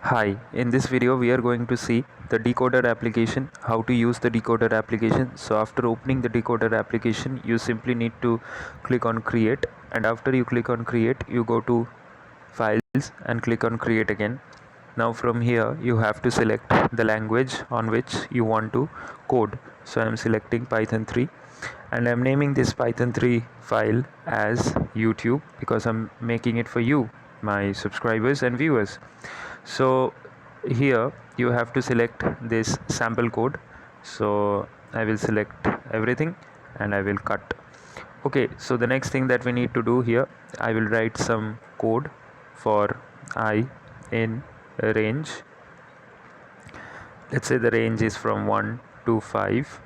Hi, in this video we are going to see the decoder application, how to use the decoder application. So after opening the decoder application, you simply need to click on create, and after you click on create, you go to files and click on create again. Now from here you have to select the language on which you want to code. So I am selecting Python 3 and I'm naming this Python 3 file as YouTube because I'm making it for you, my subscribers and viewers. So here you have to select this sample code. So I will select everything and I will cut. Okay, so the next thing that we need to do here, I will write some code for I in a range. Let's say the range is from 1 to 5.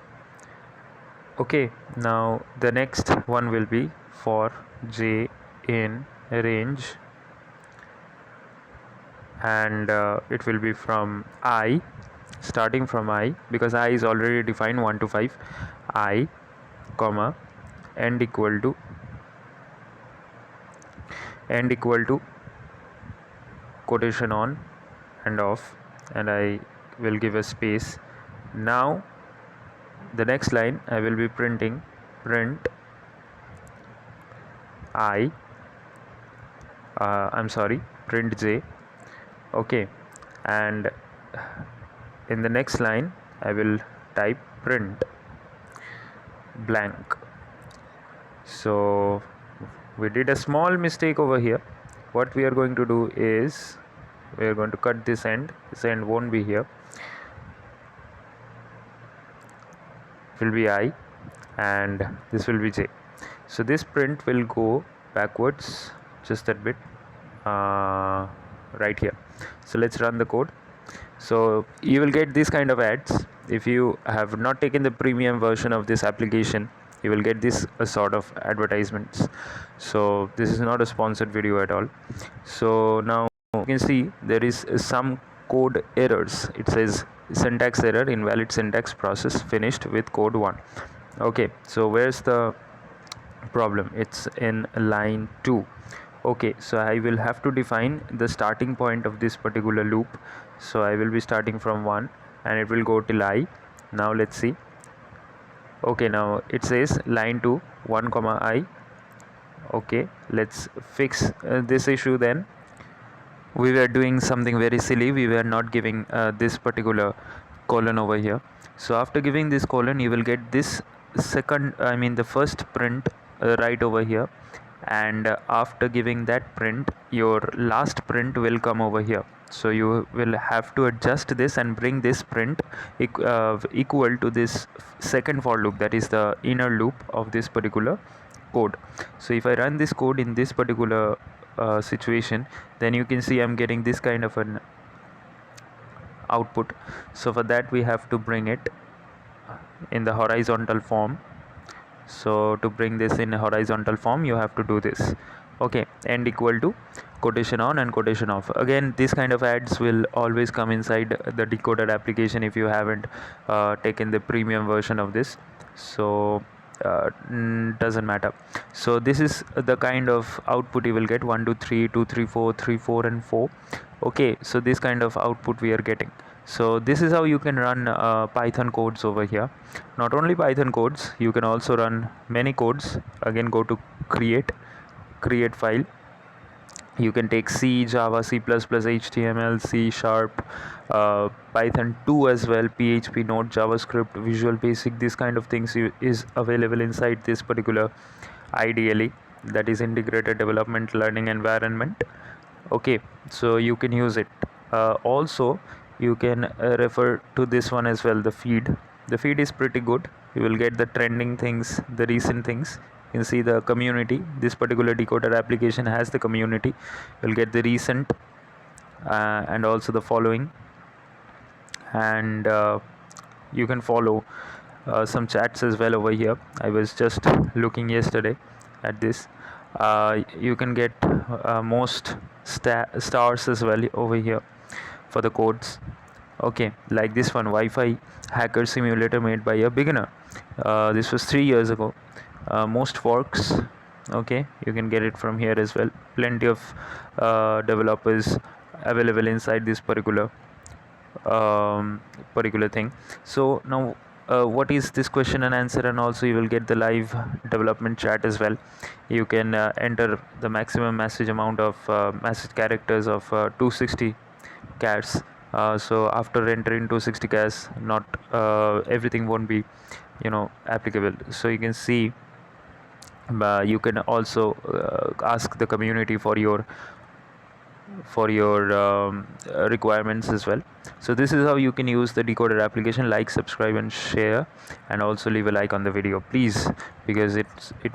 Okay, now the next one will be for j in a range, and it will be from I, starting from I, because I is already defined 1 to 5, I comma end equal to quotation on and off, and I will give a space. Now the next line I will be printing print I I'm sorry, print j. Okay, and in the next line I will type print blank. So we did a small mistake over here. What we are going to do is we are going to cut this end. This end won't be here, it will be I, and this will be j. So this print will go backwards just that bit, right here. So let's run the code. So you will get this kind of ads. If you have not taken the premium version of this application, you will get this sort of advertisements. So this is not a sponsored video at all. So now you can see there is some code errors. It says syntax error, invalid syntax, process finished with code 1. Okay, so where's the problem? It's in line 2. Okay, so I will have to define the starting point of this particular loop. So I will be starting from 1 and it will go till I. Now let's see. Okay, now it says line 2 1 comma I. Okay, let's fix this issue then. We were doing something very silly. We were not giving this particular colon over here. So after giving this colon, you will get this the first print right over here, and after giving that print, your last print will come over here. So you will have to adjust this and bring this print equal to this second for loop, that is the inner loop of this particular code. So if I run this code in this particular situation, then you can see I'm getting this kind of an output. So for that we have to bring it in the horizontal form. So to bring this in a horizontal form, you have to do this. Okay, end equal to quotation on and quotation off. Again, this kind of ads will always come inside the decoder application if you haven't taken the premium version of this. So doesn't matter. So this is the kind of output you will get: 1 2 3 2 3 4 3 4 and 4. Okay, so this kind of output we are getting. So this is how you can run Python codes over here. Not only Python codes, you can also run many codes. Again, go to create file. You can take C, Java, C++, HTML, C Sharp, Python 2 as well, PHP, Node, JavaScript, Visual Basic. This kind of things is available inside this particular IDLE, that is Integrated Development Learning Environment. Okay, so you can use it. Also, you can refer to this one as well, the feed is pretty good. You will get the trending things, the recent things. You can see the community. This particular decoder application has the community. You'll get the recent and also the following, and you can follow some chats as well over here. I was just looking yesterday at this. You can get most stars as well over here for the codes. Okay, like this one, Wi-Fi hacker simulator made by a beginner. This was 3 years ago. Most forks. Okay, you can get it from here as well. Plenty of developers available inside this particular thing. So now what is this question and answer, and also you will get the live development chat as well. You can enter the maximum message amount of message characters of 260 cats. So after entering 260 cats, not everything won't be applicable. So you can see, you can also ask the community for your requirements as well. So this is how you can use the Dcoder application. Like, subscribe and share, and also leave a like on the video, please, because it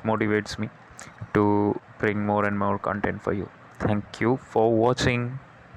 motivates me to bring more and more content for you. Thank you for watching.